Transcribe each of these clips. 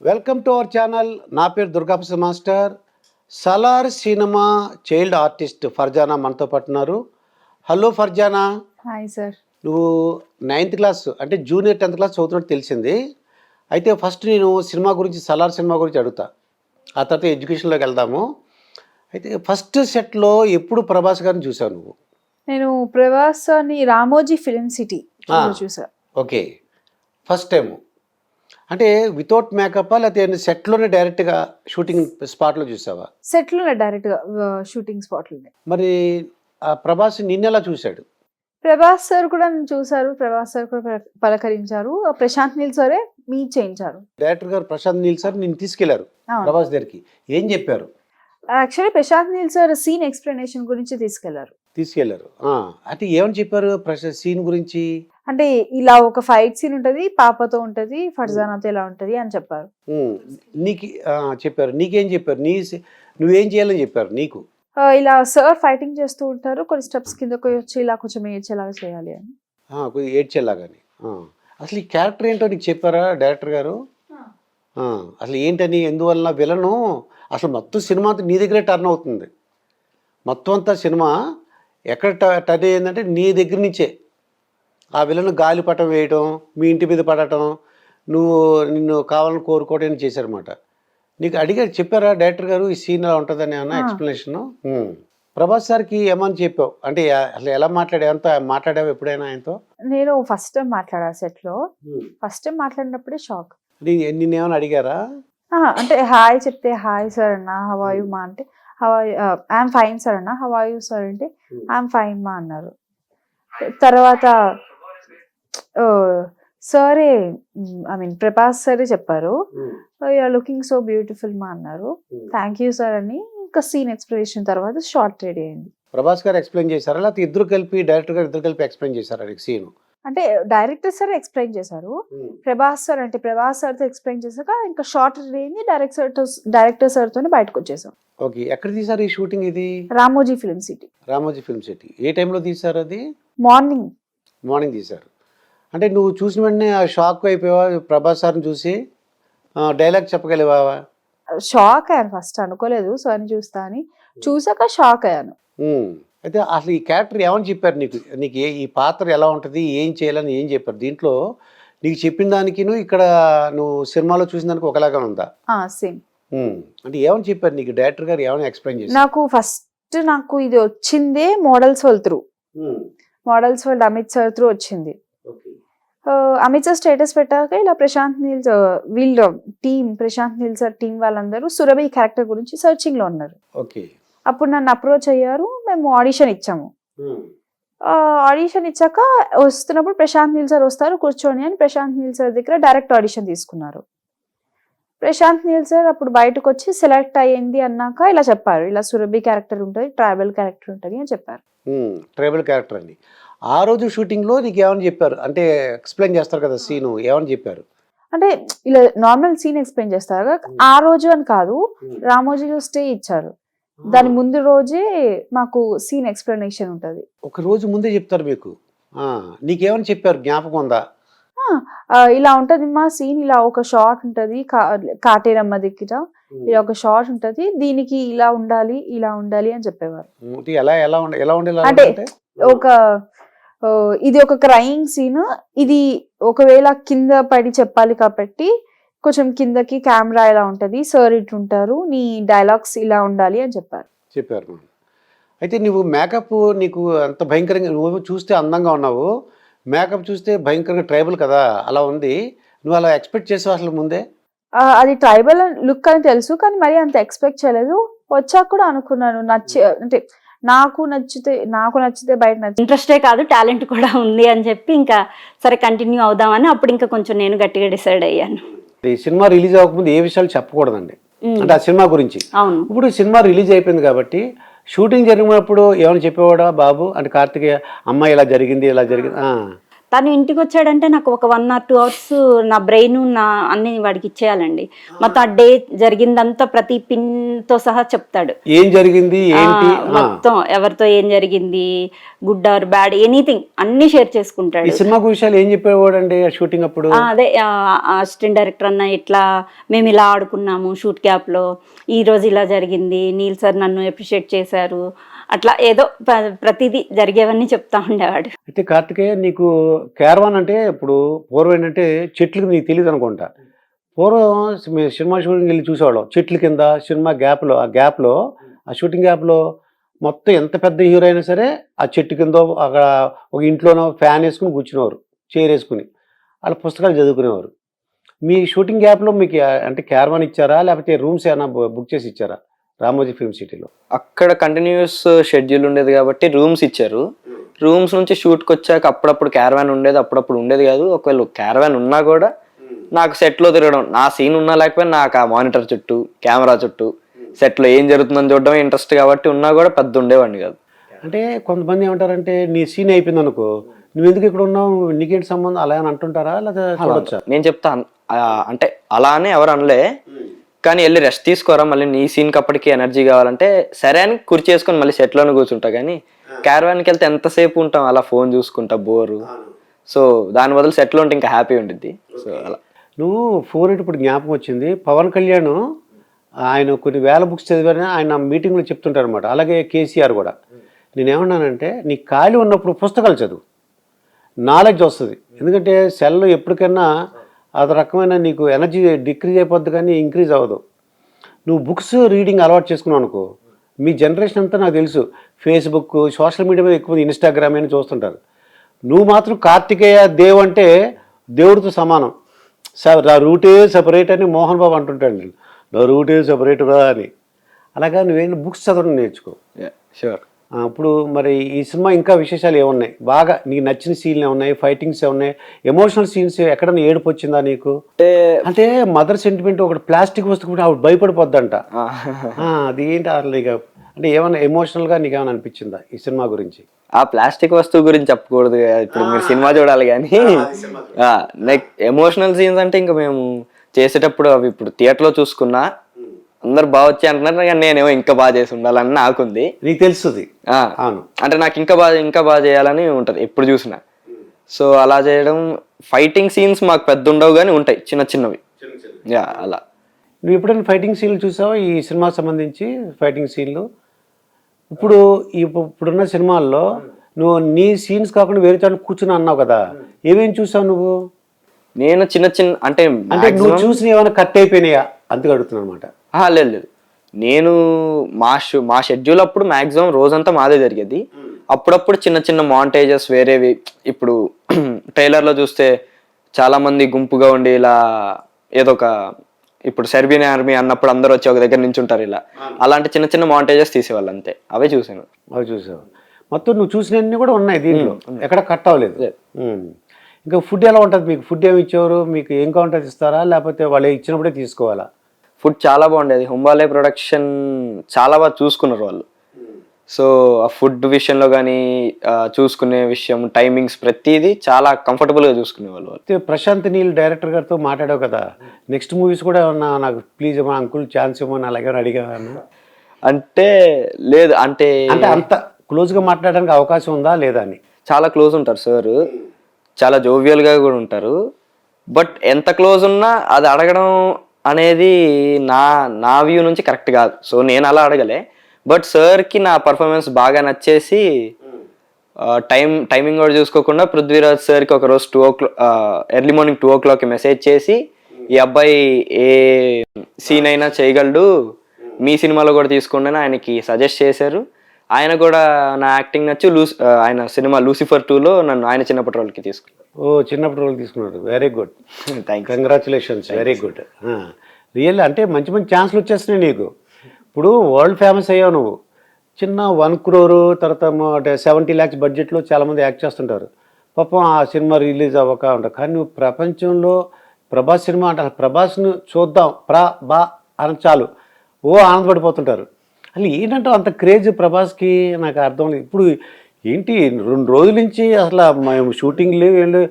Welcome to our channel. నా పేరు Durgaprasad master. Salaar cinema child artist Farzana మనతో పాటు ఉన్నారు. హలో ఫర్జానా. Hi sir. నువ్వు 9th క్లాస్ అంటే జూనియర్ 10th క్లాస్ చదువుతున్నట్టు తెలిసింది. అయితే ఫస్ట్ నేను సినిమా గురించి సలార్ సినిమా గురించి అడుగుతా, ఆ తర్వాత ఎడ్యుకేషన్లోకి వెళ్దాము. అయితే ఫస్ట్ సెట్లో ఎప్పుడు ప్రభాస్ గారిని చూసావు నువ్వు? నేను ప్రభాస్ అని రామోజీ ఫిలిం సిటీ చూసా. ఓకే, ఫస్ట్ టైము అంటే వితౌట్ మేకప్ లేకపోతే సెట్లోనే డైరెక్ట్గా షూటింగ్ స్పాట్లో చూసావా? సెట్లోనే డైరెక్ట్గా షూటింగ్ స్పాట్లోనే. మరి ఆ ప్రభాస్ నిన్నెలా చూశాడు? ప్రభాస్ సార్ కూడా నన్ను చూసారు, ప్రభాస్ సార్ కూడా పలకరించారు, ప్రశాంత్ నీల్ సరే మీట్ చేయించారు. డైరెక్టర్ గారు ప్రశాంత్ నీల్ సార్ నిన్ను తీసుకెళ్లారు ప్రభాస్ దగ్గరికి. ఏం చెప్పారు? Actually Prashanth Neel sir scene explanation గురించి తీసుకెళ్లారు. అంటే ఏమని చెప్పారు సీన్ గురించి? అంటే ఇలా ఒక ఫైట్ సీన్ ఉంటది, పాపతో ఉంటది, ఫర్జానాతో ఇలా ఉంటది అని చెప్పారు. నీకు చెప్పారు. నీకేం చెప్పారు? నువ్వేం చేయాలని చెప్పారు నీకు? ఇలా సార్ ఫైటింగ్ చేస్తూ ఉంటారు, కొన్ని స్టెప్స్ కిందకి వచ్చి ఇలా కొంచెం ఏడ్చేలాగా చేయాలి అని. కొంచెం ఏడ్చేలాగాని. అసలు ఈ క్యారెక్టర్ ఏంటో నీకు చెప్పారా డైరెక్టర్ గారు? అసలు ఏంటని, ఎందువల్ల విలను అసలు మొత్తం సినిమా అంతా నీ దగ్గరే టర్న్ అవుతుంది. మొత్తం అంతా సినిమా ఎక్కడ టర్న్ అయ్యిందంటే నీ దగ్గర నుంచే. ఆ విలను గాలిపటం వేయటం, మీ ఇంటి మీద పడటం, నిన్ను కావాలని కోరుకోవడం చేశారన్నమాట. నీకు అడిగారు, చెప్పారా డైరెక్టర్ గారు ఈ సీన్ ఎలా ఉంటుందని అన్న ఎక్స్ప్లెనేషను? ప్రభాస్ సార్కి ఏమని చెప్పావు? అంటే అసలు ఎలా మాట్లాడావు ఎప్పుడైనా ఆయనతో? నేను ఫస్ట్ టైం మాట్లాడా సెట్లో. ఫస్ట్ టైం మాట్లాడినప్పుడే షాక్. నిన్నేమైనా అడిగారా? అంటే హాయ్ చెప్తే హాయ్ సార్ అన్న, హౌ ఆర్ యు మా అంటే ఐఎమ్ ఫైన్ సార్ అన్న, హౌ ఆర్ యు సార్ అంటే ఐఎమ్ ఫైన్ మా అన్నారు. తర్వాత సరే ప్రభాస్ సరే చెప్పారు, యూఆర్ లుకింగ్ సో బ్యూటిఫుల్ మా అన్నారు. థ్యాంక్ యూ సార్ అని ఇంకా సీన్ ఎక్స్ప్లెనేషన్ తర్వాత షార్ట్ రెడీ అయింది. ప్రభాస్ గారు ఎక్స్ప్లెయిన్ చేశారా లేకపోతే డైరెక్టర్ గారు ఇద్దరు కలిపి ఎక్స్ప్లెయిన్ చేశారా సీన్? అంటే డైరెక్టర్ సార్ ఎక్స్ప్లెయిన్ చేశారు, ప్రభాస్ సార్తో ఎక్స్ప్లెయిన్ చేశాక ఇంకా షార్ట్ రెడీ అయింది. డైరెక్టర్ సార్తోనే బయటకు వచ్చేసాం. ఓకే, ఎక్కడ తీసారు ఈ షూటింగ్? ఇది రామోజీ ఫిలిం సిటీ. ఏ టైంలో తీసారు అది? మార్నింగ్ తీశారు. అంటే నువ్వు చూసిన వెంటనే షాక్ అయిపోయావా ప్రభాస్ సార్ని చూసి? డైలాగ్ చెప్పగలిగావా? షాక్ అయ్యాను, ఫస్ట్ అనుకోలేదు సార్ని చూస్తా అని, చూసాక షాక్ అయ్యాను. అయితే అసలు ఈ క్యారెక్టర్ ఏమని చెప్పారు నీకు ఈ పాత్ర ఎలా ఉంటుంది, ఏం చేయాలని ఏం చెప్పారు? దీంట్లో నీకు చెప్పిన దానికి ఇక్కడ నువ్వు సినిమాలో చూసిన దానికి ఒకలాగా ఉందా? సేమ్. అంటే ఏమని చెప్పారు నీకు డైరెక్టర్ గారు? ఏమైనా ఎక్స్ప్లెయిన్ చేశారు? నాకు ఇది వచ్చిందే models world Amit sir through వచ్చింది. అమిత్ సార్ స్టేటస్ పెట్టాక ఇలా ప్రశాంత్ నీల్ సార్ టీం వాళ్ళందరూ సురభి క్యారెక్టర్ గురించి సర్చింగ్ లో ఉన్నారు. అప్పుడు నన్ను అప్రోచ్ అయ్యారు, మేము ఆడిషన్ ఇచ్చాము. ఆడిషన్ ఇచ్చాక వస్తున్నప్పుడు ప్రశాంత్ నీల్ సార్ వస్తారు కూర్చొని అని ప్రశాంత్ నీల్ సార్ దగ్గర డైరెక్ట్ ఆడిషన్ తీసుకున్నారు. ప్రశాంత్ నీల్ సార్ అప్పుడు బయటకు వచ్చి సెలెక్ట్ అయ్యింది అన్నాక ఇలా చెప్పారు, ఇలా సురభి క్యారెక్టర్ ఉంటుంది, ట్రైబల్ క్యారెక్టర్ ఉంటుంది అని చెప్పారు. ట్రైబల్ క్యారెక్టర్ అండి. ఆ రోజు షూటింగ్ లో నీకు ఏమని చెప్పారు? అంటే ఎక్స్ప్లెయిన్ చేస్తారు కదా సీను, ఏమని చెప్పారు? అంటే ఇలా నార్మల్ సీన్ ఎక్స్ప్లెయిన్ చేస్తారు, ఆ రోజు అని కాదు, రామోజీలో స్టే ఇచ్చారు, దాని ముందు రోజే మాకు సీన్ ఎక్స్ప్లెనేషన్ ఉంటుంది. ఒక రోజు ముందే చెప్తారు మీకు? నీకేమని చెప్పారు, జ్ఞాపకం ఉందా? ఇలా ఉంటది మా సీన్, ఇలా ఒక షార్ట్ ఉంటది, కాటేరమ్మ దగ్గర ఇలా ఒక షార్ట్ ఉంటది, దీనికి ఇలా ఉండాలి అని చెప్పేవారు. అంటే ఇది ఒక క్రైయింగ్ సీన్, ఇది ఒకవేళ కింద పడి చెప్పాలి కాబట్టి కొంచెం కిందకి కెమెరా ఇలా ఉంటది, సార్ ఇటుంటారు, నీ డైలాగ్స్ ఇలా ఉండాలి అని చెప్పారు. అయితే నువ్వు మేకప్ నీకు అంత భయంకరంగా, నువ్వు చూస్తే అందంగా ఉన్నావు, మేకప్ చూస్తే భయంకరంగా ట్రైబల్ కదా అలా ఉంది, నువ్వు అలా ఎక్స్పెక్ట్ చేసావు అసలు ముందే? అది ట్రైబల్ లుక్ అని తెలుసు, కానీ మరి అంత ఎక్స్పెక్ట్ చేయలేదు. వచ్చాక కూడా అనుకున్నాను అంటే నాకు నచ్చితే బయట ఇంట్రెస్టే కాదు టాలెంట్ కూడా ఉంది అని చెప్పి ఇంకా సరే కంటిన్యూ అవుదామని అప్పుడు ఇంకా కొంచెం నేను గట్టిగా డిసైడ్ అయ్యాను. ఈ సినిమా రిలీజ్ అవ్వకముందు ఏ విషయాలు చెప్పకూడదండి, అంటే ఆ సినిమా గురించి. అవును. ఇప్పుడు సినిమా రిలీజ్ అయిపోయింది కాబట్టి షూటింగ్ జరిగినప్పుడు ఏమైనా చెప్పేవాడా బాబు? అంటే కార్తికేయ అమ్మాయి ఇలా జరిగింది తను ఇంటికి వచ్చాడంటే నాకు ఒక 1 or 2 hours నా బ్రెయిన్ నా అన్ని వాడికి ఇచ్చేయాలండి. మొత్తం ఆ డే జరిగిందంతా ప్రతి పిన్ తో సహా చెప్తాడు. ఏం జరిగింది ఏంటి మొత్తం ఎవరితో ఏం జరిగింది, గుడ్ ఆర్ బ్యాడ్, ఎనీథింగ్ అన్ని షేర్ చేసుకుంటాడు. ఈ సినిమా విషయాలు ఏం చెప్పేవాడు అండి షూటింగ్ అప్పుడు? అదే అసిస్టెంట్ డైరెక్టర్ అన్న ఇట్లా మేము ఇలా ఆడుకున్నాము షూట్ క్యాప్ లో, ఈ రోజు ఇలా జరిగింది, నీల్ సార్ నన్ను అప్రిషియేట్ చేశారు, అట్లా ఏదో ప్రతిదీ జరిగేవన్నీ చెప్తా ఉండేవాడు. అయితే కార్తికేయ, నీకు క్యారవాన్ అంటే ఇప్పుడు పూర్వం ఏంటంటే చెట్లకు నీకు తెలియదు అనుకుంటా. పూర్వం మీరు సినిమా షూటింగ్ వెళ్ళి చూసేవాళ్ళం చెట్ల కింద, సినిమా గ్యాప్లో, ఆ షూటింగ్ గ్యాప్లో మొత్తం ఎంత పెద్ద హీరో అయినా సరే ఆ చెట్టు కింద అక్కడ ఒక ఇంట్లోనో ఫ్యాన్ వేసుకుని కూర్చునేవారు, చైర్ వేసుకుని వాళ్ళ పుస్తకాలు చదువుకునేవారు. మీ షూటింగ్ గ్యాప్లో మీకు అంటే క్యారవాన్ ఇచ్చారా లేకపోతే రూమ్స్ ఏమైనా బుక్ చేసి ఇచ్చారా రామోజీ ఫిల్మ్ సిటీలో? అక్కడ కంటిన్యూస్ షెడ్యూల్ ఉండేది కాబట్టి రూమ్స్ ఇచ్చారు. రూమ్స్ నుంచి షూట్కి వచ్చాక అప్పుడప్పుడు క్యారవాన్ ఉండేది, అప్పుడప్పుడు ఉండేది కాదు. ఒకవేళ క్యారవాన్ ఉన్నా కూడా నాకు సెట్లో తిరగడం, నా సీన్ ఉన్నా లేకపోయినా నాకు ఆ మానిటర్ చుట్టూ, కెమెరా చుట్టూ, సెట్లో ఏం జరుగుతుందని చూడడం ఇంట్రెస్ట్ కాబట్టి ఉన్నా కూడా పెద్ద ఉండేవాడిని కాదు. అంటే కొంతమంది ఏమంటారంటే నీ సీన్ అయిపోయింది అనుకో, నువ్వు ఎందుకు ఇక్కడ ఉన్నావు, నీకేంటి సంబంధం, అలా అని అంటుంటారా లేదా చూడొచ్చా? నేను చెప్తా అంటే అలా అని ఎవరు అనలే, కానీ వెళ్ళి రెస్ట్ తీసుకోరా, మళ్ళీ నీ సీన్కి అప్పటికి ఎనర్జీ కావాలంటే సరే అని కుర్చీ చేసుకొని మళ్ళీ సెట్లోనే కూర్చుంటా. కానీ క్యారవాన్కి వెళ్తే ఎంతసేపు ఉంటాం అలా ఫోన్ చూసుకుంటా, బోరు. సో దాని బదులు సెట్లో ఉంటే ఇంకా హ్యాపీ ఉండిద్ది. సో అలా నువ్వు ఫోన్ ఇప్పుడు జ్ఞాపకం వచ్చింది, పవన్ కళ్యాణ్ ఆయన కొన్ని వేల బుక్స్ చదివారని ఆయన మీటింగ్లో చెప్తుంటారు అనమాట. అలాగే కేసీఆర్ కూడా. నేనేమన్నానంటే నీ ఖాళీ ఉన్నప్పుడు పుస్తకాలు చదువు, నాలెడ్జ్ వస్తుంది. ఎందుకంటే సెల్లో ఎప్పటికైనా అది రకమైన నీకు ఎనర్జీ డిక్రీజ్ అయిపోద్ది కానీ ఇంక్రీజ్ అవ్వదు. నువ్వు బుక్స్ రీడింగ్ అలవాటు చేసుకున్నావు అనుకో, మీ జనరేషన్ అంతా నాకు తెలుసు ఫేస్బుక్, సోషల్ మీడియా మీద ఎక్కువ ఇన్స్టాగ్రామ్ అని చూస్తుంటారు. నువ్వు మాత్రం కార్తికేయ దేవ్ అంటే దేవుడితో సమానం. నా రూటే సపరేట్ అని మోహన్ బాబు అంటుంటాడు, నా రూటే సపరేట్ రా అని. అలాగా నువ్వేం బుక్స్ చదవడం నేర్చుకో. షూర్. ఇప్పుడు మరి ఈ సినిమా ఇంకా విశేషాలు ఏమున్నాయి, బాగా నీకు నచ్చిన సీన్లు ఏమున్నాయి, ఫైటింగ్స్ ఏమున్నాయి, ఎమోషనల్ సీన్స్ ఎక్కడన్నా ఏడుపు వచ్చిందా నీకు? అంటే మదర్ సెంటిమెంట్ ఒకటి ప్లాస్టిక్ వస్తువు ఆవిడ భయపడిపోద్దంట, అది ఏంటి అసలు ఇక అంటే ఏమన్నా ఎమోషనల్గా నీకు ఏమైనా అనిపించిందా ఈ సినిమా గురించి? ఆ ప్లాస్టిక్ వస్తువు గురించి చెప్పకూడదు, ఇప్పుడు మీరు సినిమా చూడాలి. కానీ లైక్ ఎమోషనల్ సీన్స్ అంటే ఇంకా మేము చేసేటప్పుడు అవి ఇప్పుడు థియేటర్లో చూసుకున్నా అందరు బాగా వచ్చి అంటున్నారు, కానీ నేనేమో ఇంకా బాగా చేసి ఉండాలని నాకుంది. నీకు తెలుస్తుంది అంటే నాకు ఇంకా బాగా చేయాలని ఉంటుంది ఎప్పుడు చూసినా. సో అలా చేయడం, ఫైటింగ్ సీన్స్ మాకు పెద్ద ఉండవు కానీ ఉంటాయి చిన్న చిన్నవి. అలా నువ్వు ఎప్పుడైనా ఫైటింగ్ సీన్లు చూసావా ఈ సినిమాకి సంబంధించి? ఫైటింగ్ సీన్లు ఇప్పుడున్న సినిమాల్లో నువ్వు నీ సీన్స్ కాకుండా వేరే చోట కూర్చుని అన్నావు కదా, ఏమేమి చూసావు నువ్వు? నేను చిన్న అంటే నువ్వు చూసిన ఏమైనా కట్ అయిపోయినాయా అందుకు అడుగుతున్నా అనమాట. లేదు, నేను మా షెడ్యూల్ అప్పుడు మ్యాక్సిమం రోజంతా మాదే జరిగేది. అప్పుడప్పుడు చిన్న చిన్న మాంటేజెస్ వేరేవి, ఇప్పుడు ట్రైలర్లో చూస్తే చాలా మంది గుంపుగా ఉండి ఇలా ఏదో ఒక, ఇప్పుడు సెర్బియన్ ఆర్మీ అన్నప్పుడు అందరూ వచ్చి ఒక దగ్గర నుంచి ఉంటారు, ఇలా అలాంటి చిన్న చిన్న మాంటేజెస్ తీసేవాళ్ళు అంతే. అవే చూసాను. అవి చూసావు మొత్తం? నువ్వు చూసినవన్నీ కూడా ఉన్నాయి దీంట్లో, ఎక్కడ కట్ అవ్వలేదు. ఇంకా ఫుడ్ ఎలా ఉంటుంది మీకు? ఫుడ్ ఏమి ఇచ్చేవారు మీకు? ఏం కావాలంటే ఇస్తారా లేకపోతే వాళ్ళు ఇచ్చినప్పుడే తీసుకోవాలా? ఫుడ్ చాలా బాగుండేది. హుంబాలే ప్రొడక్షన్ చాలా బాగా చూసుకున్నారు వాళ్ళు. సో ఆ ఫుడ్ విషయంలో కానీ చూసుకునే విషయం, టైమింగ్స్, ప్రతిదీ చాలా కంఫర్టబుల్గా చూసుకునే వాళ్ళు. ప్రశాంత్ నీల్ డైరెక్టర్ గారితో మాట్లాడావు కదా, నెక్స్ట్ మూవీస్ కూడా ఏమన్నా నాకు ప్లీజ్ ఏమన్నా అంకుల్ ఛాన్స్ ఇవ్వమని అలాగే అడిగాను? అంటే లేదు, అంటే అంత క్లోజ్గా మాట్లాడడానికి అవకాశం ఉందా లేదా అని? చాలా క్లోజ్ ఉంటారు సార్, చాలా జోవియల్గా కూడా ఉంటారు. బట్ ఎంత క్లోజ్ ఉన్నా అది అడగడం అనేది నా వ్యూ నుంచి కరెక్ట్ కాదు. సో నేను అలా అడగలే. బట్ సార్కి నా పర్ఫార్మెన్స్ బాగా నచ్చేసి టైమింగ్ కూడా చూసుకోకుండా పృథ్వీరాజ్ సార్కి ఒకరోజు ఎర్లీ మార్నింగ్ 2 o'clockకి మెసేజ్ చేసి, ఈ అబ్బాయి ఏ సీన్ అయినా చేయగలడు, మీ సినిమాలో కూడా తీసుకోండి అని ఆయనకి సజెస్ట్ చేశారు. ఆయన కూడా నా యాక్టింగ్ నచ్చి ఆయన సినిమా లూసిఫర్ 2లో నన్ను ఆయన చిన్నప్పటి రోల్కి తీసుకున్నారు. చిన్నప్పటి రోల్ తీసుకున్నారు. Very good, thank you, congratulations, very good. Real అంటే మంచి మంచి ఛాన్స్లు వచ్చేస్తున్నాయి నీకు. ఇప్పుడు వరల్డ్ ఫేమస్ అయ్యావు నువ్వు. చిన్న 1 crore తర్వాత 70 lakhs బడ్జెట్లో చాలామంది యాక్ట్ చేస్తుంటారు. పాపం ఆ సినిమా రిలీజ్ అవ్వక ఉంటారు. కానీ నువ్వు ప్రపంచంలో ప్రభాస్ సినిమా అంటే ప్రభాస్ను చూద్దాం బా అని చాలు ఆనందపడిపోతుంటారు. అసలు ఏంటంటే అంత క్రేజ్ ప్రభాస్కి నాకు అర్థం లేదు. ఇప్పుడు ఏంటి 2 రోజుల నుంచి అసలు మేము షూటింగ్ లేవు వీళ్ళు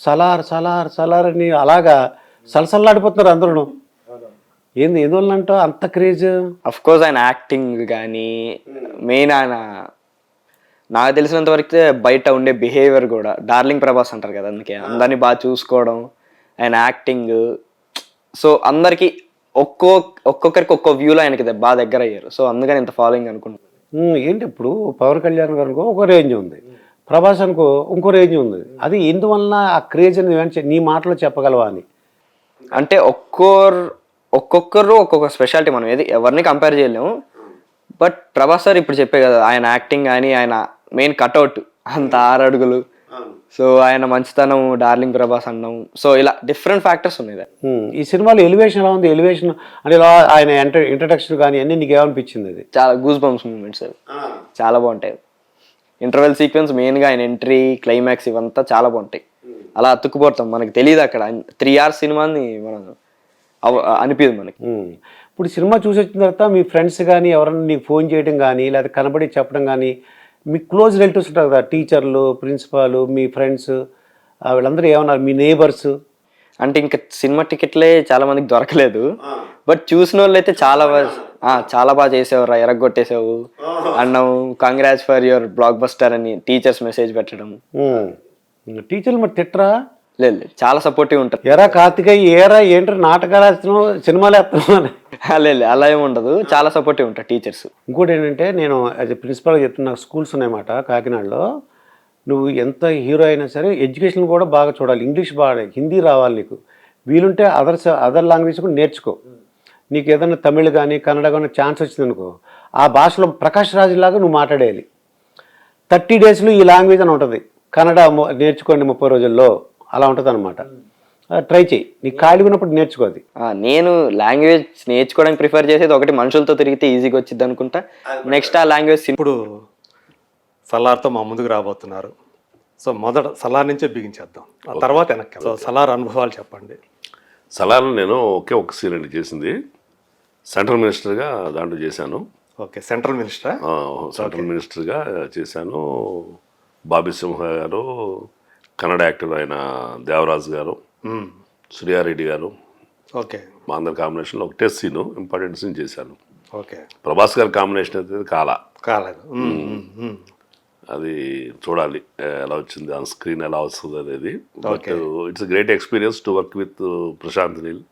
సలార్ సలార్ సలార్ అని అలాగా సలసల్లాడిపోతున్నారు అందరూ. ఎందువల్ల అంట అంత క్రేజ్? అఫ్ కోర్స్ ఆయన యాక్టింగ్ కానీ మెయిన్ ఆయన నాకు తెలిసినంత వరకు బయట ఉండే బిహేవియర్ కూడా డార్లింగ్ ప్రభాస్ అంటారు కదా, అందుకే అందరినీ బాగా చూసుకోవడం, ఆయన యాక్టింగ్. సో అందరికి ఒక్కొక్కరికి ఒక్కో వ్యూలో ఆయనకి బాగా దగ్గర అయ్యారు. సో అందుకని ఇంత ఫాలోయింగ్ అనుకుంటున్నాను. ఏంటి ఇప్పుడు పవన్ కళ్యాణ్ గారు అనుకో ఒక రేంజ్ ఉంది, ప్రభాస్ అనుకో ఇంకో రేంజ్ ఉంది. అది ఎందువలన ఆ క్రేజ్ అనేది నీ మాటలో చెప్పగలవా అని? అంటే ఒక్కొక్కరు ఒక్కొక్క స్పెషాలిటీ, మనం ఎవరిని కంపేర్ చేయలేము. బట్ ప్రభాస్ సార్ ఇప్పుడు చెప్పే కదా, ఆయన యాక్టింగ్ కానీ ఆయన మెయిన్ కట్అవుట్ అంత 6 అడుగులు. సో ఆయన మంచితనం, డార్లింగ్ ప్రభాస్ అన్నాం. సో ఇలా డిఫరెంట్ ఫ్యాక్టర్స్ ఉన్నాయి. ఈ సినిమాలో ఎలివేషన్ ఎలా ఉంది? ఎలివేషన్ అంటే ఇలా ఆయన ఇంట్రడక్షన్ కానీ అన్ని నీకు ఏమనిపించింది? అది చాలా గూస్ బంప్స్ మూమెంట్స్, అవి చాలా బాగుంటాయి. ఇంటర్వెల్ సీక్వెన్స్ మెయిన్గా ఆయన ఎంట్రీ, క్లైమాక్స్ ఇవంతా చాలా బాగుంటాయి. అలా అతుక్కుపోతాం, మనకు తెలియదు అక్కడ 3 hours సినిమాని మనం అనిపించదు మనకి. ఇప్పుడు సినిమా చూసి వచ్చిన తర్వాత మీ ఫ్రెండ్స్ కానీ ఎవరైనా నీకు ఫోన్ చేయడం కానీ లేదా కనబడి చెప్పడం కానీ, మీ క్లోజ్ రిలేటివ్స్ ఉంటారు కదా, టీచర్లు, ప్రిన్సిపాల్, మీ ఫ్రెండ్స్, వీళ్ళందరూ ఏమన్నారు, మీ నేబర్స్? అంటే ఇంకా సినిమా టికెట్లే చాలా మందికి దొరకలేదు. బట్ చూసిన వాళ్ళు అయితే చాలా బాగా చేసావురా, ఎరగొట్టేసావు అన్నావు, congrats for your block buster అని టీచర్స్ మెసేజ్ పెట్టడం. టీచర్లు మరి తిట్టరా? లేదు, చాలా సపోర్టివ్ ఉంటారు. ఎరా కార్తికేయ ఏరా ఏంటో నాటకాలు వేస్తున్నావు, సినిమాలు వేస్తున్నావు? లేదు, అలా ఏమి ఉండదు, చాలా సపోర్టివ్ ఉంటారు టీచర్స్. ఇంకోటి ఏంటంటే, నేను యాజ్ ఎ ప్రిన్సిపల్గా చెప్తున్నా, నాకు స్కూల్స్ ఉన్నాయన్నమాట కాకినాడలో. నువ్వు ఎంత హీరో అయినా సరే ఎడ్యుకేషన్ కూడా బాగా చూడాలి, ఇంగ్లీష్ బాగా, హిందీ రావాలి నీకు, వీలుంటే అదర్ లాంగ్వేజ్ కూడా నేర్చుకో. నీకు ఏదైనా తమిళ్ కానీ కన్నడ కానీ ఛాన్స్ వచ్చిందనుకో, ఆ భాషలో ప్రకాష్ రాజ్ లాగా నువ్వు మాట్లాడేయాలి. 30 daysలో ఈ లాంగ్వేజ్ అని ఉంటుంది, కన్నడ నేర్చుకోండి 30 రోజుల్లో, అలా ఉంటుంది అనమాట. ట్రై చేయి, నీకు ఖాళీ ఉన్నప్పుడు నేర్చుకోది. నేను లాంగ్వేజ్ నేర్చుకోవడానికి ప్రిఫర్ చేసేది ఒకటి, మనుషులతో తిరిగితే ఈజీగా వచ్చింది అనుకుంటా. నెక్స్ట్ ఆ లాంగ్వేజ్. ఇప్పుడు సలార్తో మా ముందుకు రాబోతున్నారు. సో మొదట సలార్ నుంచే బిగించేద్దాం, ఆ తర్వాత వెనక్కి. సో సలార్ అనుభవాలు చెప్పండి. సలార్ నేను ఒక సీన్ అండి చేసింది, సెంట్రల్ మినిస్టర్గా దాంట్లో చేశాను. Okay, central minister. సెంట్రల్ మినిస్టర్గా చేశాను. బాబీ సింహ గారు, కన్నడ యాక్టర్ ఆయన దేవరాజు గారు, సూర్యారెడ్డి గారు, ఓకే, మా అందరి కాంబినేషన్లో ఒక టెస్ట్ సీను, ఇంపార్టెంట్ సీన్ చేశాను. ఓకే, ప్రభాస్ గారి కాంబినేషన్ అయితే కాలేదు. అది చూడాలి ఎలా వచ్చింది, ఆన్ స్క్రీన్ ఎలా వస్తుంది అనేది. But it's great experience to work with Prashanth Neel.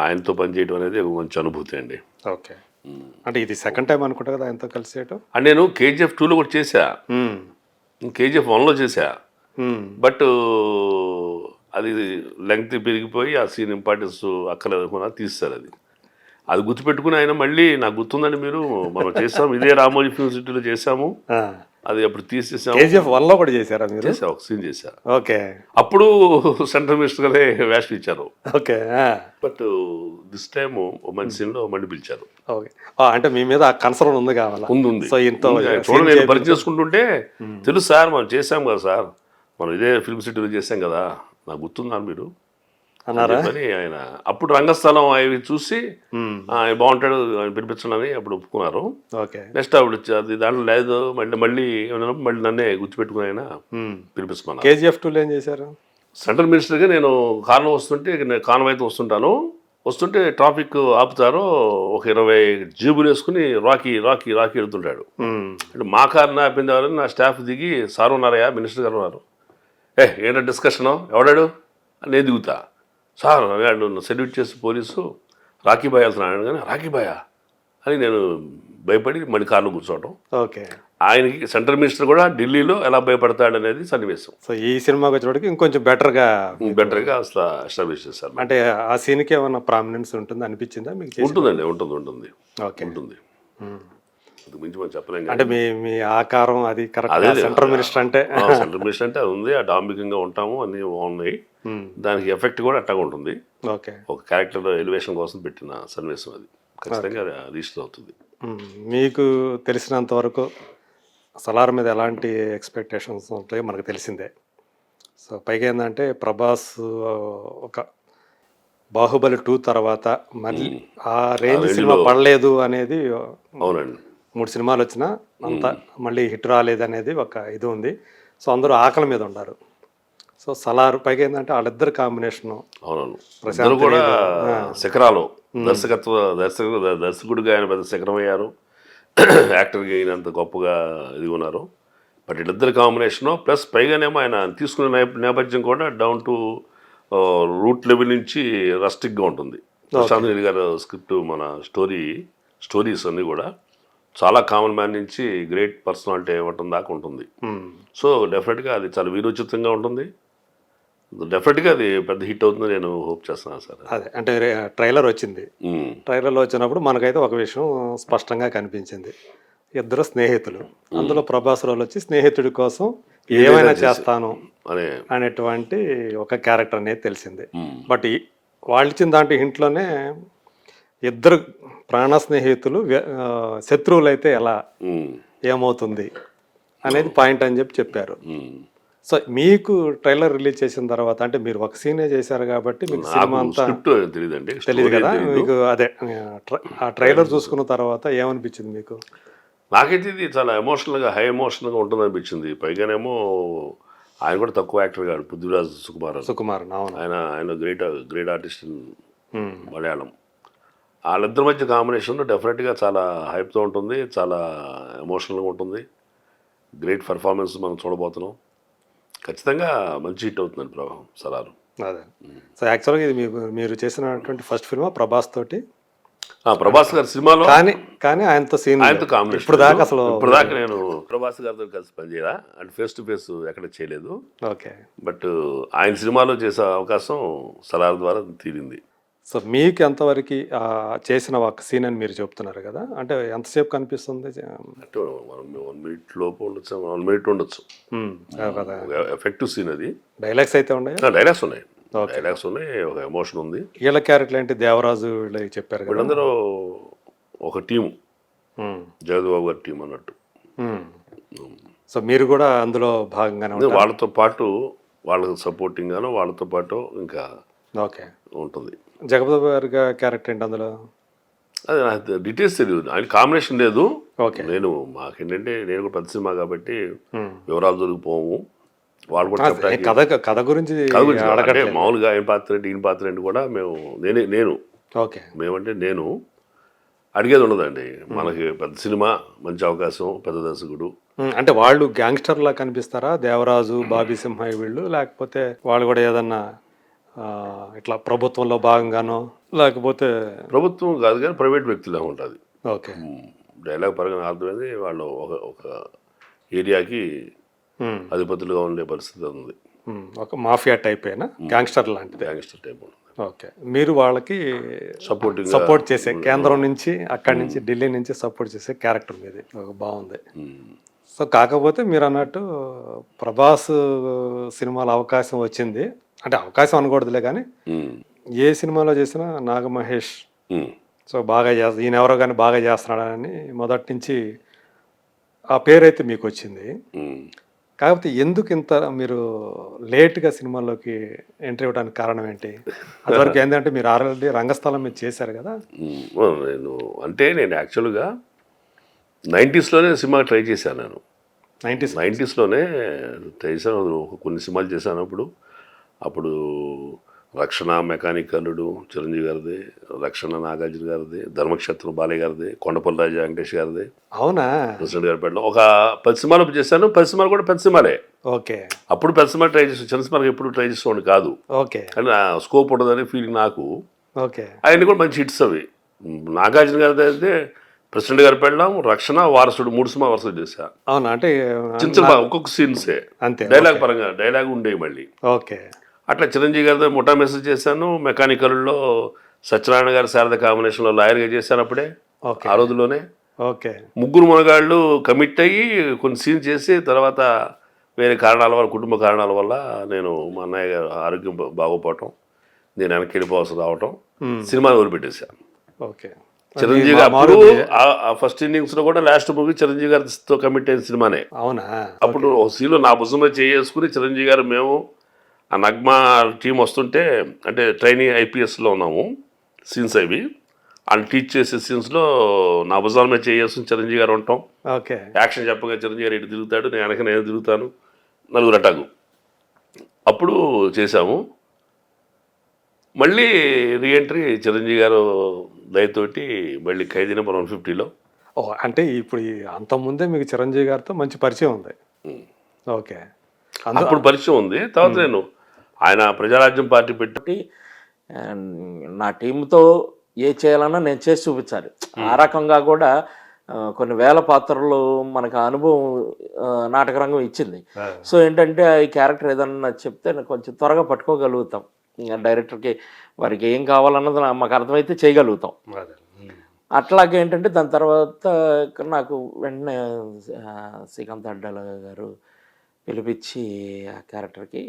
ఆయనతో పనిచేయడం అనేది ఒక మంచి అనుభూతి అండి. ఓకే, అంటే ఇది సెకండ్ టైం అనుకుంటా కదా ఆయనతో కలిసి చేయటం? అండ్ నేను KGF 2లో కూడా చేశా, KGF 1లో చేశా. బట్ అది లెంగ్త్ పెరిగిపోయి ఆ సీన్ ఇంపార్టెన్స్ అక్కర్లేదు తీస్తారు. అది గుర్తుపెట్టుకుని ఆయన మళ్ళీ నాకు గుర్తుందండి, మీరు మనం చేసాము ఇదే రామోజీ ఫిల్మ్ సిటీలో చేసాము, అది అప్పుడు తీసేసాము. KGF 1లో కూడా చేశారా మీరు? చేసా, ఒక సీన్ చేశా. ఓకే, అప్పుడు సెంట్రల్ మినిస్టర్గానే వేషం ఇచ్చారు. ఓకే, బట్ దిస్ టైమ్ మంచి సీన్లో మళ్ళీ పిలిచారు. ఓకే, అంటే మీ మీద కన్సర్న్ ఉంది కావాలా? ఉంది. సో ఇంత చూడండి, నేను పరిచయం చేసుకుంటుంటే తెలుసు సార్, మనం చేసాం కదా సార్, మనం ఇదే ఫిల్మ్ సిటీలో చేసాం కదా, నాకు గుర్తున్నారు మీరు అన్నారా? అని ఆయన అప్పుడు రంగస్థలం అవి చూసి ఆయన బాగుంటాడు, ఆయన పిలిపించడని అప్పుడు ఒప్పుకున్నారు. ఓకే, నెక్స్ట్ అప్పుడు అది దాంట్లో లేదు, మళ్ళీ మళ్ళీ నన్నే గుర్తుపెట్టుకుని ఆయన పిలిపిస్తున్నాను. KGF 2లో ఏం చేశారు? సెంట్రల్ మినిస్టర్గా నేను కారులో వస్తుంటే, నేను కాన్వాయ్ అయితే వస్తుంటే ట్రాఫిక్ ఆపుతారు, ఒక 20 జీబులు వేసుకుని రాకీ రాకీ రాకీ వెళ్తుంటాడు. అంటే మా కారు ఆపింది ఎవరని నా స్టాఫ్ దిగి, సార్ ఉన్నారయ్యా, మినిస్టర్ గారు ఉన్నారు, ఏంటో డిస్కషను, ఎవడాడు అని నేను దిగుతా. సార్ అన్నాడు, సెల్యూట్ చేసి పోలీసు, రాకీ బాయ్ వెళ్తున్నాడు కానీ, రాకీ బాయా అని నేను భయపడి మళ్ళీ కార్లో కూర్చోవటం. ఓకే, ఆయనకి సెంట్రల్ మినిస్టర్ కూడా ఢిల్లీలో ఎలా భయపడతాడు అనేది సన్నివేశం. సో ఈ సినిమాకి వచ్చేటికి ఇంకొంచెం బెటర్గా అసలు ఎస్టాబ్లిష్ చేశారు. అంటే ఆ సీన్కి ఏమన్నా ప్రామినెన్స్ ఉంటుంది అనిపించిందా మీకు? ఉంటుందండి, ఉంటుంది. ఓకే, ఉంటుంది. మించి మనం చెప్పలేం. అంటే మీ ఆకారం అది కరెక్ట్. సెంట్రల్ మినిస్టర్ అంటే సెంట్రల్ మినిస్టర్ అంటే అది ఉంది, ఆ డాంబికంగా ఉంటాము, అన్నీ బాగున్నాయి. దానికి ఎఫెక్ట్ కూడా అట్టగా ఉంటుంది. ఓకే, ఒక క్యారెక్టర్ ఎలివేషన్ కోసం పెట్టిన సన్నివేశం, అది ఖచ్చితంగా రిజిస్టర్ అవుతుంది. మీకు తెలిసినంత వరకు సలార్ మీద ఎలాంటి ఎక్స్పెక్టేషన్స్ ఉంటాయో మనకు తెలిసిందే. సో పైగా ఏంటంటే ప్రభాస్ ఒక బాహుబలి 2 తర్వాత మళ్ళీ ఆ రేంజ్ సినిమా పడలేదు అనేది. అవునండి, 3 సినిమాలు వచ్చినా అంతా మళ్ళీ హిట్ రాలేదనేది ఒక ఇది ఉంది. సో అందరూ ఆకలి మీద ఉన్నారు. సో సలార్ పైగా ఏంటంటే వాళ్ళిద్దరు కాంబినేషను అవునవును, ప్రశాంత్ ఇద్దరు కూడా నీల్, శిఖరాలు. దర్శకుడిగా ఆయన పెద్ద శిఖరం అయ్యారు, యాక్టర్గా అయినంత గొప్పగా ఇది ఉన్నారు. బట్ వీళ్ళిద్దరు కాంబినేషను ప్లస్ పైగానేమో ఆయన తీసుకునే నేపథ్యం కూడా డౌన్ టు రూట్ లెవెల్ నుంచి రస్టిక్గా ఉంటుంది. ప్రశాంత్ నీల్ గారు స్క్రిప్ట్, మన స్టోరీస్ అన్నీ కూడా చాలా కామన్ మ్యాన్ నుంచి గ్రేట్ పర్సనాలిటీ ఇవ్వటం దాకా ఉంటుంది. సో డెఫినెట్గా అది చాలా వీరోచితంగా ఉంటుంది. డెఫినెట్గా అది పెద్ద హిట్ అవుతుంది నేను హోప్ చేస్తున్నాను సార్. అదే అంటే ట్రైలర్ వచ్చింది. ట్రైలర్లో వచ్చినప్పుడు మనకైతే ఒక విషయం స్పష్టంగా కనిపించింది. ఇద్దరు స్నేహితులు, అందులో ప్రభాస్ రోల్ వచ్చి స్నేహితుడి కోసం ఏమైనా చేస్తాను అనేటువంటి ఒక క్యారెక్టర్ అనేది తెలిసింది. బట్ వాళ్ళు ఇచ్చిన దాంట్లో ఇంట్లోనే ఇద్దరు ప్రాణ స్నేహితులు శత్రువులు అయితే ఎలా ఏమవుతుంది అనేది పాయింట్ అని చెప్పారు. సో మీకు ట్రైలర్ రిలీజ్ చేసిన తర్వాత అంటే మీరు ఒక సీనే చేశారు కాబట్టి మీకు సినిమా అంతా తెలియదు కదా, మీకు అదే ఆ ట్రైలర్ చూసుకున్న తర్వాత ఏమనిపించింది మీకు? నాకైతే ఇది చాలా హై ఎమోషనల్గా ఉంటుంది అనిపించింది. పైగానేమో ఆయన కూడా తక్కువ యాక్టర్ కాదు, పృథ్వీరాజ్ సుకుమార్. ఆయన గ్రేట్ ఆర్టిస్ట్ మలయాళం. వాళ్ళిద్దరి మధ్య కాంబినేషన్ డెఫినెట్గా చాలా హైప్తో ఉంటుంది, చాలా ఎమోషనల్గా ఉంటుంది. గ్రేట్ పర్ఫార్మెన్స్ మనం చూడబోతున్నాం. ఖచ్చితంగా మంచి హిట్ అవుతుందండి ప్రభావం సలారు. అదే సో యాక్చువల్గా ఇది మీరు చేసినటువంటి ఫస్ట్ ఫిల్మ్ ప్రభాస్ తోటి, ప్రభాస్ గారి సినిమాలో, కానీ ఆయనతో కాంబినేషన్ ఇప్పుడు దాకా నేను ప్రభాస్ గారితో కలిసి పనిచేయరా అండ్ ఫేస్ టు ఫేస్ ఎక్కడ చేయలేదు. ఓకే, బట్ ఆయన సినిమాలో చేసే అవకాశం సలార్ ద్వారా తీరింది. సో మీకు ఎంతవరకు చేసిన ఒక సీన్ అని మీరు చెప్తున్నారు కదా, అంటే ఎంతసేపు కనిపిస్తుంది? అంటే 1 minute లోపు ఉండొచ్చు, 1 minute ఉండొచ్చు. ఎఫెక్టివ్ సీన్ అది. డైలాగ్స్ అయితే ఉన్నాయి, డైలాగ్స్ ఉన్నాయి, ఒక ఎమోషన్ ఉంది. వీళ్ళ క్యారెక్టర్ ఏంటి? దేవరాజు వీళ్ళకి చెప్పారు కదా, వీళ్ళందరూ ఒక టీము, జగద్బాబు గారి టీం అన్నట్టు. సో మీరు కూడా అందులో భాగంగానే వాళ్ళతో పాటు, వాళ్ళకి సపోర్టింగ్ గాను వాళ్ళతో పాటు ఇంకా ఓకే ఉంటుంది. జగపతి గారి క్యారెక్టర్ ఏంటి అందులో? అది నాకు డీటెయిల్స్ తెలియదు, ఆయన కాంబినేషన్ లేదు. ఓకే, మాకేంటంటే నేను కూడా పెద్ద సినిమా కాబట్టి వివరాలు దొరికిపోము. వాళ్ళు కూడా కథ గురించి మామూలుగా ఆయన పాత్ర ఏంటి, ఈయన పాత్ర ఏంటి కూడా నేను ఓకే మేమంటే నేను అడిగేది ఉండదండి. మనకి పెద్ద సినిమా, మంచి అవకాశం, పెద్ద దర్శకుడు. అంటే వాళ్ళు గ్యాంగ్స్టర్ లా కనిపిస్తారా దేవరాజు, బాబీ సింహయ్య వీళ్ళు, లేకపోతే వాళ్ళు కూడా ఏదన్నా ఇట్లా ప్రభుత్వంలో భాగంగానో, లేకపోతే ప్రభుత్వం కాదు కానీ ప్రైవేట్ వ్యక్తులే ఉంటుంది. ఓకే, డైలాగ్ పరంగా అర్థమైంది. వాళ్ళు ఒక ఏరియాకి అధిపతులుగా ఉండే పరిస్థితి ఉంది. ఒక మాఫియా టైప్ అయినా గ్యాంగ్స్టర్ లాంటిది, గ్యాంగ్స్టర్ టైప్ ఉంటుంది. ఓకే, మీరు వాళ్ళకి సపోర్ట్ చేసే, కేంద్రం నుంచి అక్కడి నుంచి ఢిల్లీ నుంచి సపోర్ట్ చేసే క్యారెక్టర్ మీది బాగుంది. సో కాకపోతే మీరు అన్నట్టు ప్రభాస్ సినిమాలో అవకాశం వచ్చింది, అంటే అవకాశం అనకూడదులే కానీ ఏ సినిమాలో చేసినా నాగమహేష్ సో బాగా ఈయన ఎవరో కానీ బాగా చేస్తున్నాడని మొదటి నుంచి ఆ పేరైతే మీకు వచ్చింది. కాకపోతే ఎందుకు ఇంత మీరు లేట్గా సినిమాల్లోకి ఎంట్రీ ఇవ్వడానికి కారణం ఏంటి? అదివరకు ఏంటంటే మీరు ఆల్రెడీ రంగస్థలం మీద చేశారు కదా. నేను యాక్చువల్గా 90sలోనే సినిమా ట్రై చేశాను. నేను 90sలోనే ట్రై చేశాను, కొన్ని సినిమాలు చేశాను. అప్పుడు రక్షణ, మెకానిక్ అల్లుడు చిరంజీవి గారిది, రక్షణ నాగార్జున గారిది, ధర్మక్షేత్రం బాలయ్య గారిది, కొండపల్లి రాజా వెంకటేష్ గారిది, అవునా, ప్రెసిడెంట్ గారి పేటలో ఒక 10 సినిమాలు చేశాను. 10 సినిమాలు కూడా పెద్ద సినిమాలే. ఓకే, అప్పుడు పెద్ద సినిమా ట్రై చేసాను, చిన్న సినిమాకి ఎప్పుడు ట్రై చేసేవాడిని కాదు. ఓకే, కానీ స్కోప్ ఉండదని ఫీలింగ్ నాకు. ఓకే, అవన్నీ కూడా మంచి హిట్స్ అవి. నాగార్జున గారిది అయితే ప్రెసిడెంట్ గారి పెళ్ళాం, రక్షణ, వారసుడు 3 సినిమా వరుస చేశా. అవునా, అంటే చిన్న ఒక్కొక్క సీన్సే అంతే, డైలాగ్ పరంగా డైలాగ్ ఉండేవి మళ్ళీ. ఓకే, అట్లా చిరంజీవి గారితో ముఠా మెసేజ్ చేశాను. మెకానికల్లో సత్యనారాయణ గారి శారద కాంబినేషన్లో లాయర్గా చేశాను అప్పుడే, ఆ రోజుల్లోనే. ఓకే, ముగ్గురు మనగాళ్ళు కమిట్ అయ్యి కొన్ని సీన్ చేసి తర్వాత వేరే కారణాల వల్ల, కుటుంబ కారణాల వల్ల నేను మా అన్నయ్య గారు ఆరోగ్యం బాగోపోవటం, నేను వెనక్కి వెళ్ళిపోవాల్సి రావటం, సినిమాని వదిలిపెట్టేశాను. ఓకే, చిరంజీవి అప్పుడు ఫస్ట్ ఇన్నింగ్స్లో కూడా లాస్ట్ మూవీ చిరంజీవి గారితో కమిట్ అయిన సినిమానే. అవునా, అప్పుడు ఒక సీన్లో నా భుజంలో చేసుకుని చిరంజీవి గారు, మేము ఆ నగ్మా టీం వస్తుంటే, అంటే ట్రైనింగ్ IPSలో ఉన్నాము, సీన్స్ అవి ఆయన టీచ్ చేసే సీన్స్లో నా భుజాల మీద చేయాల్సిన చిరంజీవి గారు ఉంటాం. ఓకే. యాక్షన్ చెప్పగా చిరంజీవి గారు ఇటు తిరుగుతాడు, నేను వెనక నేను తిరుగుతాను, నలుగురు అటాకు. అప్పుడు చేశాము. మళ్ళీ రీఎంట్రీ చిరంజీవి గారు దయతోటి మళ్ళీ ఖైదీ నెంబర్ 150లో. అంటే ఇప్పుడు అంతకుముందే మీకు చిరంజీవి గారితో మంచి పరిచయం ఉంది. ఓకే. అప్పుడు పరిచయం ఉంది. తర్వాత నేను ఆయన ప్రజారాజ్యం పార్టీ పెట్టి నా టీంతో ఏ చేయాలన్నా నేను చేసి చూపించాలి. ఆ రకంగా కూడా కొన్ని వేల పాత్రలు మనకు అనుభవం నాటక రంగం ఇచ్చింది. సో ఏంటంటే ఈ క్యారెక్టర్ ఏదన్నా చెప్తే కొంచెం త్వరగా పట్టుకోగలుగుతాం. డైరెక్టర్కి వారికి ఏం కావాలన్నది మాకు అర్థమైతే చేయగలుగుతాం. అట్లాగే ఏంటంటే దాని తర్వాత నాకు వెంటనే శ్రీకాంత్ అడ్డాల గారు పిలిపించి ఆ క్యారెక్టర్కి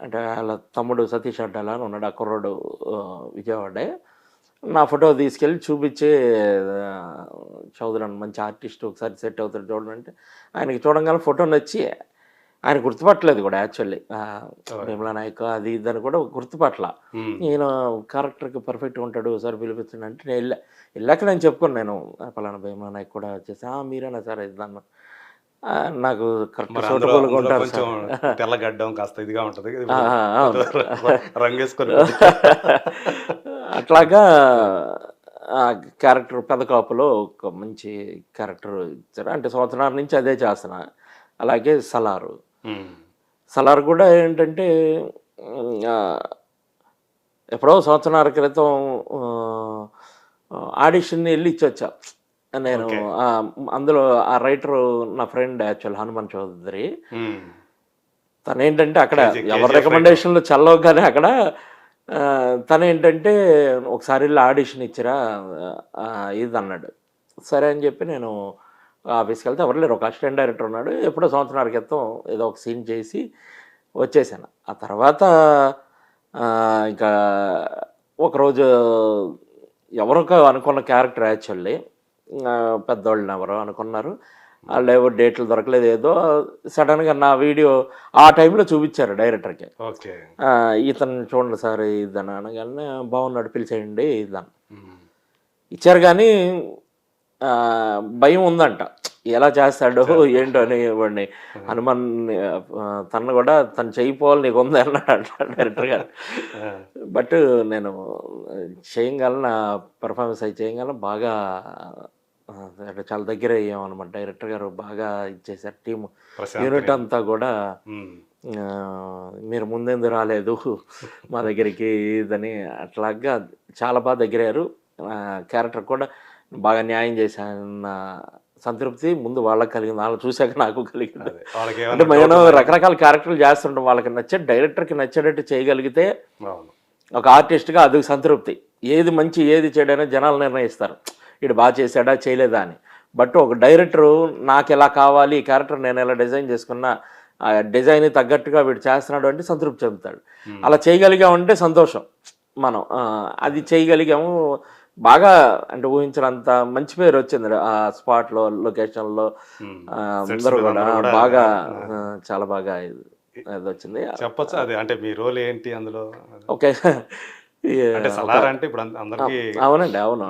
అంటే వాళ్ళ తమ్ముడు సతీష్ అడ్డాల అని ఉన్నాడు, ఆ కుర్రోడు విజయవాడే, నా ఫోటో తీసుకెళ్ళి చూపించి చౌదరి మంచి ఆర్టిస్ట్ ఒకసారి సెట్ అవుతాడు చూడండి అంటే ఆయనకి చూడంగానే ఫోటో నచ్చి ఆయన గుర్తుపట్టలేదు కూడా యాక్చువల్లీ భీమలా నాయక్ అది ఇదని కూడా గుర్తుపట్ల. నేను క్యారెక్టర్కి పర్ఫెక్ట్గా ఉంటాడు ఒకసారి పిలిపించండి అంటే నేను వెళ్ళాక నేను చెప్పుకున్నాను, నేను పలానా భీమలా నాయక్ కూడా వచ్చేసి మీరేనా సార్ ఇద్దాను, నాకు కరెక్ట్ సూటబుల్గా ఉంటారు తెల్లగడ్డం కాస్త ఇదిగా ఉంటుంది రంగేసుకొని. అట్లాగా ఆ క్యారెక్టర్ పెదకాపులో ఒక మంచి క్యారెక్టర్ ఇచ్చారు. అంటే సంవత్సరాల నుంచి అదే చేస్తున్నా. అలాగే సలార్ కూడా ఏంటంటే ఎప్పుడో సంవత్సరాల క్రితం ఆడిషన్ వెళ్ళి ఇచ్చొచ్చా నేను. అందులో ఆ రైటరు నా ఫ్రెండ్ యాక్చువల్ హనుమాన్ చౌదరి. తనేంటంటే అక్కడ ఎవరి రికమెండేషన్లు చల్లవగానే అక్కడ తనేంటంటే ఒకసారి వెళ్ళి ఆడిషన్ ఇచ్చిరా ఇది అన్నాడు. సరే అని చెప్పి నేను ఆఫీస్కి వెళ్తే ఎవరు లేరు, ఒక అసిస్టెంట్ డైరెక్టర్ ఉన్నాడు. ఎప్పుడో సంవత్సరాల క్రితం ఏదో ఒక సీన్ చేసి వచ్చేసాను. ఆ తర్వాత ఇంకా ఒకరోజు ఎవరికో అనుకున్న క్యారెక్టర్ యాక్చువల్లీ పెద్దవాళ్ళని ఎవరో అనుకున్నారు, వాళ్ళు ఏవో డేట్లు దొరకలేదు, ఏదో సడన్గా నా వీడియో ఆ టైంలో చూపించారు డైరెక్టర్కి. ఇతను చూడండి సార్ ఇదని అనగానే బాగున్నాడు పిలిచేయండి ఇదని ఇచ్చారు. కానీ భయం ఉందంట ఎలా చేస్తాడో ఏంటో అని వాడిని హనుమాన్ తను కూడా తను చేయిపోవాలి నీకు ఉంది అన్నాడు డైరెక్టర్ గారు. బట్ నేను చేయగలను, పెర్ఫార్మెన్స్ అయి చేయగలను, బాగా అంటే చాలా దగ్గర అయ్యామన్నమాట. డైరెక్టర్ గారు బాగా ఇచ్చేసారు, టీము యూనిట్ అంతా కూడా మీరు ముందెందుకు రాలేదు మా దగ్గరికి ఇదని అట్లాగా చాలా బాగా దగ్గరయ్యారు. క్యారెక్టర్ కూడా బాగా న్యాయం చేశాన్న సంతృప్తి ముందు వాళ్ళకి కలిగింది, వాళ్ళు చూశాక నాకు కలిగింది. అంటే మనం రకరకాల క్యారెక్టర్లు చేస్తుంటాం, వాళ్ళకి నచ్చే డైరెక్టర్కి నచ్చేటట్టు చేయగలిగితే ఒక ఆర్టిస్ట్గా అది సంతృప్తి. ఏది మంచి ఏది చెడైనా జనాలు నిర్ణయిస్తారు, ఇటు బాగా చేశాడా చేయలేదా అని. బట్ ఒక డైరెక్టరు నాకు ఎలా కావాలి ఈ క్యారెక్టర్ నేను ఎలా డిజైన్ చేసుకున్నా ఆ డిజైన్ తగ్గట్టుగా వీడు చేస్తున్నాడు అంటే సంతృప్తి చెందుతాడు. అలా చేయగలిగామంటే సంతోషం. మనం అది చేయగలిగాము, బాగా అంటే ఊహించినంత మంచి పేరు వచ్చింది ఆ స్పాట్లో, లొకేషన్లో అందరూ కూడా బాగా చాలా బాగా ఇది వచ్చింది. చెప్పొచ్చు అది అంటే మీ రోల్ ఏంటి అందులో? ఓకే, అంటే ఇప్పుడు అందరికీ అవునండి, అవును,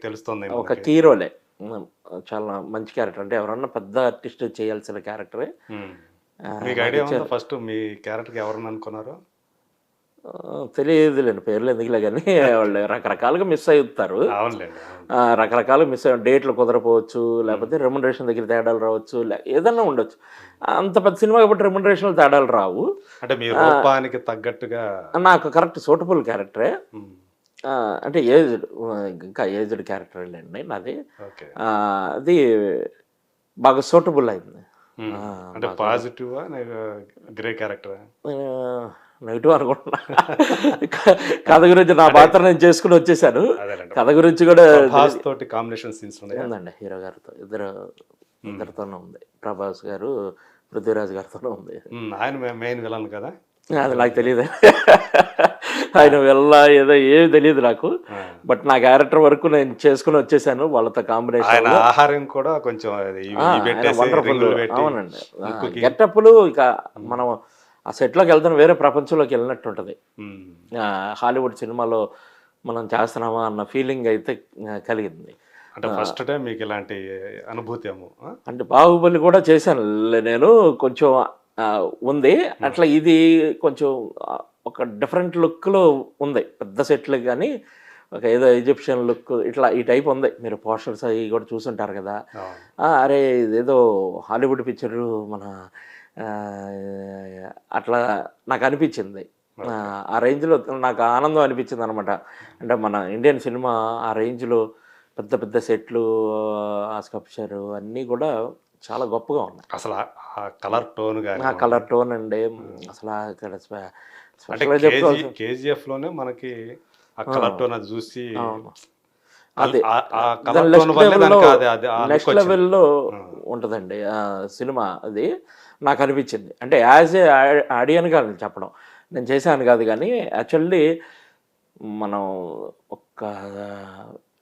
తెలుస్తుంది ఒక కీ రోలే, చాలా మంచి క్యారెక్టర్. అంటే ఎవరన్నా పెద్ద ఆర్టిస్ట్ చేయాల్సిన క్యారెక్టరే. మీకు ఐడియా ఉందా ఫస్ట్ మీ క్యారెక్టర్కి ఎవరన్నా అనుకున్నారు? తెలియదులేండి, పేర్లు ఎందుకులే, కానీ వాళ్ళు రకరకాలుగా మిస్ అవుతారు. రకరకాలుగా మిస్ అయ్యి డేట్లు కుదరపోవచ్చు, లేకపోతే రెమ్యునరేషన్ దగ్గర తేడాలు రావచ్చు, ఏదన్నా ఉండొచ్చు. అంత పెద్ద సినిమా కాబట్టి రెమ్యునరేషన్లో తేడాలు రావు. అంటే మీ రూపానికి తగ్గట్టుగా నాకు కరెక్ట్ సూటబుల్ క్యారెక్టరే. అంటే ఏజ్డ్, ఇంకా ఏజ్డ్ క్యారెక్టర్ అండి నాది. అది బాగా సూటబుల్ అయింది. అంటే పాజిటివ్ గ్రే క్యారెక్టర్ నెగిటివ్ అనుకుంటున్నా. కథ గురించి నా పాత్ర నేను చేసుకుని వచ్చేసాను. కథ గురించి కూడా కాంబినేషన్ సీన్స్ ఉందండి, హీరో గారితో ఇద్దరితోనే ఉంది. ప్రభాస్ గారు, పృథ్వీరాజ్ గారితోనే ఉంది. ఆయన మెయిన్ విలన్ కదా? అది నాకు తెలియదు, ఆయన వెళ్ళ ఏదో ఏమి తెలియదు నాకు. బట్ నా క్యారెక్టర్ వరకు నేను చేసుకుని వచ్చేసాను వాళ్ళతో కాంబినేషన్. ఆహారం కూడా కొంచెం వండర్ఫుల్. అవునండి, గెటప్లు ఇక మనం ఆ సెట్లోకి వెళ్తాను వేరే ప్రపంచంలోకి వెళ్ళినట్టు ఉంటుంది. హాలీవుడ్ సినిమాలో మనం చేస్తున్నామా అన్న ఫీలింగ్ అయితే కలిగింది. అంటే ఫస్ట్ టైం మీకు ఇలాంటి అనుభూతి ఏమో. అంటే బాహుబలి కూడా చేశాను నేను, కొంచెం ఉంది అట్లా. ఇది కొంచెం ఒక డిఫరెంట్ లుక్లో ఉంది, పెద్ద సెట్లు కానీ ఒక ఏదో ఈజిప్షియన్ లుక్ ఇట్లా ఈ టైప్ ఉంది. మీరు పోస్టర్స్ అవి కూడా చూసుంటారు కదా. అరే ఇదేదో హాలీవుడ్ పిక్చరు మన అట్లా నాకు అనిపించింది. ఆ రేంజ్లో నాకు ఆనందం అనిపించింది అనమాట. అంటే మన ఇండియన్ సినిమా ఆ రేంజ్లో పెద్ద పెద్ద సెట్లు, ఆ స్కల్ప్చర్ అన్నీ కూడా చాలా గొప్పగా ఉన్నాయి. అసలు ఆ కలర్ టోన్ కానీ, ఆ కలర్ టోన్ అండి అసలు అక్కడ KGF లోనే మనకి ఆ కలర్ టోన్ అది చూసి అది నెక్స్ట్ లెవెల్లో ఉంటుందండి ఆ సినిమా. అది నాకు అనిపించింది. అంటే యాజ్ ఏ ఆడియన్గా చెప్పడం, నేను చేశాను కాదు కానీ యాక్చువల్లీ మనం ఒక్క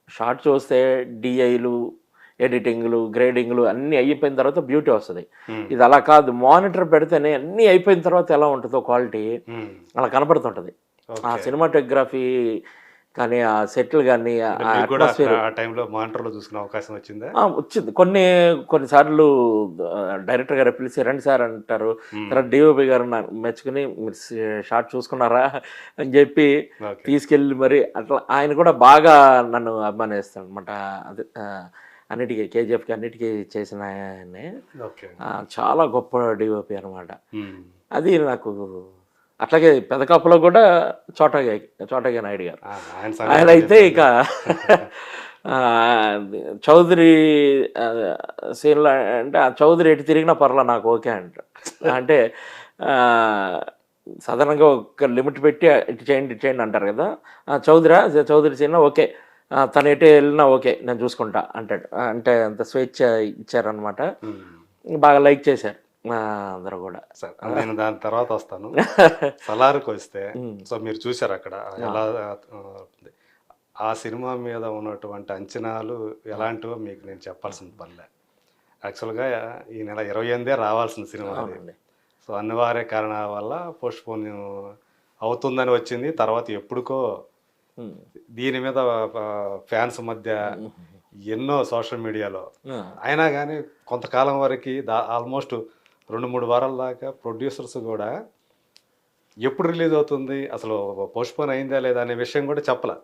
షార్ట్ చూస్తే డిఐలు, ఎడిటింగ్లు, గ్రేడింగ్లు అన్నీ అయిపోయిన తర్వాత బ్యూటీ వస్తుంది. ఇది అలా కాదు, మానిటర్ పెడితేనే అన్నీ అయిపోయిన తర్వాత ఎలా ఉంటుందో క్వాలిటీ అలా కనపడుతుంటుంది. ఆ సినిమాటోగ్రఫీ కానీ, ఆ సెట్లు కానీ, వచ్చింది. కొన్నిసార్లు డైరెక్టర్ గారు పిలిచి రండి సార్ అంటారు. తర్వాత డిఓపి గారు మెచ్చుకుని మీరు షార్ట్ చూసుకున్నారా అని చెప్పి తీసుకెళ్ళి మరి అట్లా ఆయన కూడా బాగా నన్ను అభిమానిస్తాడు అనమాట. అదే అన్నిటికీ KGFకి అన్నిటికీ చేసిన ఆయనే చాలా గొప్ప డిఓపి అనమాట. అది నాకు అట్లాగే పెదకాపులో కూడా చోటగా నాయుడు గారు, ఆయన అయితే ఇక చౌదరి సీన్లో అంటే ఆ చౌదరి ఎటు తిరిగినా పర్లా నాకు ఓకే అంటే సాధారణంగా ఒక లిమిట్ పెట్టి ఇటు చేయండి అంటారు కదా. చౌదరి సీన్ ఓకే, తను ఎటు వెళ్ళినా ఓకే నేను చూసుకుంటా అంటాడు. అంటే అంత స్వేచ్ఛ ఇచ్చారనమాట. బాగా లైక్ చేశారు అందరూ కూడా. నేను దాని తర్వాత వస్తాను. సలార్కి వస్తే, సో మీరు చూసారు అక్కడ ఎలా ఆ సినిమా మీద ఉన్నటువంటి అంచనాలు ఎలాంటివో మీకు నేను చెప్పాల్సిన పనిలే. యాక్చువల్గా ఈ నెల 28 రావాల్సిన సినిమా అది. సో అనివార్య కారణాల వల్ల పోస్ట్పోన్ అవుతుందని వచ్చింది. తర్వాత ఎప్పుడుకో దీని మీద ఫ్యాన్స్ మధ్య ఎన్నో సోషల్ మీడియాలో అయినా కానీ కొంతకాలం వరకు ఆల్మోస్ట్ 2-3 వారాల దాకా ప్రొడ్యూసర్స్ కూడా ఎప్పుడు రిలీజ్ అవుతుంది, అసలు పోస్ట్పోన్ అయిందా లేదా అనే విషయం కూడా చెప్పలే.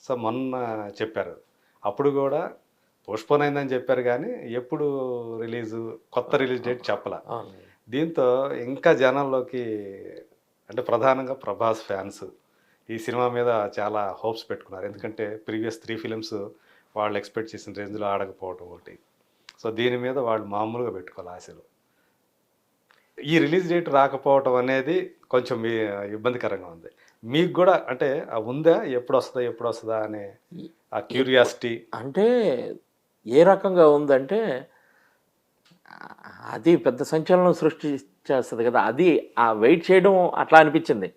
సో మొన్న చెప్పారు, అప్పుడు కూడా పోస్ట్పోన్ అయిందని చెప్పారు కానీ ఎప్పుడు కొత్త రిలీజ్ డేట్ చెప్పలే. దీంతో ఇంకా జనాల్లోకి అంటే ప్రధానంగా ప్రభాస్ ఫ్యాన్స్ ఈ సినిమా మీద చాలా హోప్స్ పెట్టుకున్నారు. ఎందుకంటే ప్రీవియస్ 3 ఫిలిమ్స్ వాళ్ళు ఎక్స్పెక్ట్ చేసిన రేంజ్లో ఆడకపోవటం ఒకటి. సో దీని మీద వాళ్ళు మామూలుగా పెట్టుకోవాలి ఆశలు. ఈ రిలీజ్ డేట్ రాకపోవటం అనేది కొంచెం ఇబ్బందికరంగా ఉంది. మీకు కూడా అంటే ఉందా, ఎప్పుడు వస్తుందా అనే ఆ క్యూరియాసిటీ? అంటే ఏ రకంగా ఉందంటే అది పెద్ద సంచలనం సృష్టించేస్తుంది కదా. అది ఆ వెయిట్ చేయడం అట్లా అనిపించింది.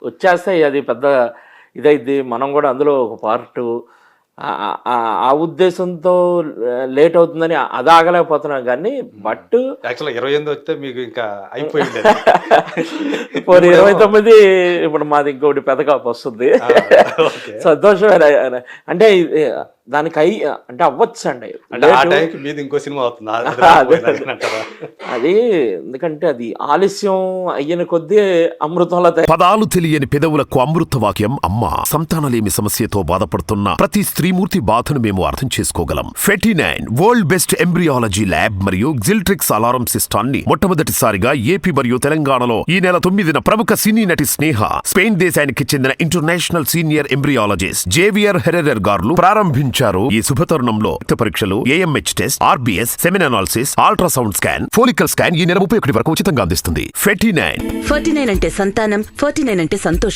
వచ్చేస్తే అది పెద్ద ఇదైద్ది, మనం కూడా అందులో ఒక పార్టు, ఆ ఉద్దేశంతో లేట్ అవుతుందని అది ఆగలేకపోతున్నాం. కానీ బట్ యాక్చువల్గా 28 వస్తే మీకు ఇంకా అయిపోయింది. 29 ఇప్పుడు మాది ఇంకోటి పెద్ద కాపు వస్తుంది. సంతోషమైన అంటే దానికి అంటే అవ్వచ్చు అండి. ఇంకో సినిమా అవుతుంది అది. ఎందుకంటే అది ఆలస్యం అయిన కొద్దీ అమృతంలో పదాలు తెలియని పెదవులకు అమృత వాక్యం అమ్మ. సంతానలేమి సమస్యతో బాధపడుతున్న ప్రతి స్త్రీమూర్తి బాధను మేము అర్థం చేసుకోగలం. 49 వరల్డ్ బెస్ట్ ఎంబ్రియాలజీ ల్యాబ్ మరియు జిల్ట్రిక్స్ అలారం సిస్టాన్ని మొట్టమొదటిసారిగా ఏపీ మరియు తెలంగాణలో ఈ నెల 9న ప్రముఖ సినీ నటి స్నేహ, స్పెయిన్ దేశానికి చెందిన international senior embryologist Javier Herrera గారు ప్రారంభించారు. ఈ శుభతరుణంలో రక్త పరీక్షలు, AMH test, RBS, semen analysis, ultrasound scan, follicle scan ఈ నెల 31 వరకు ఉచితంగా అందిస్తుంది. 49 అంటే సంతానం, 49 అంటే సంతోషం.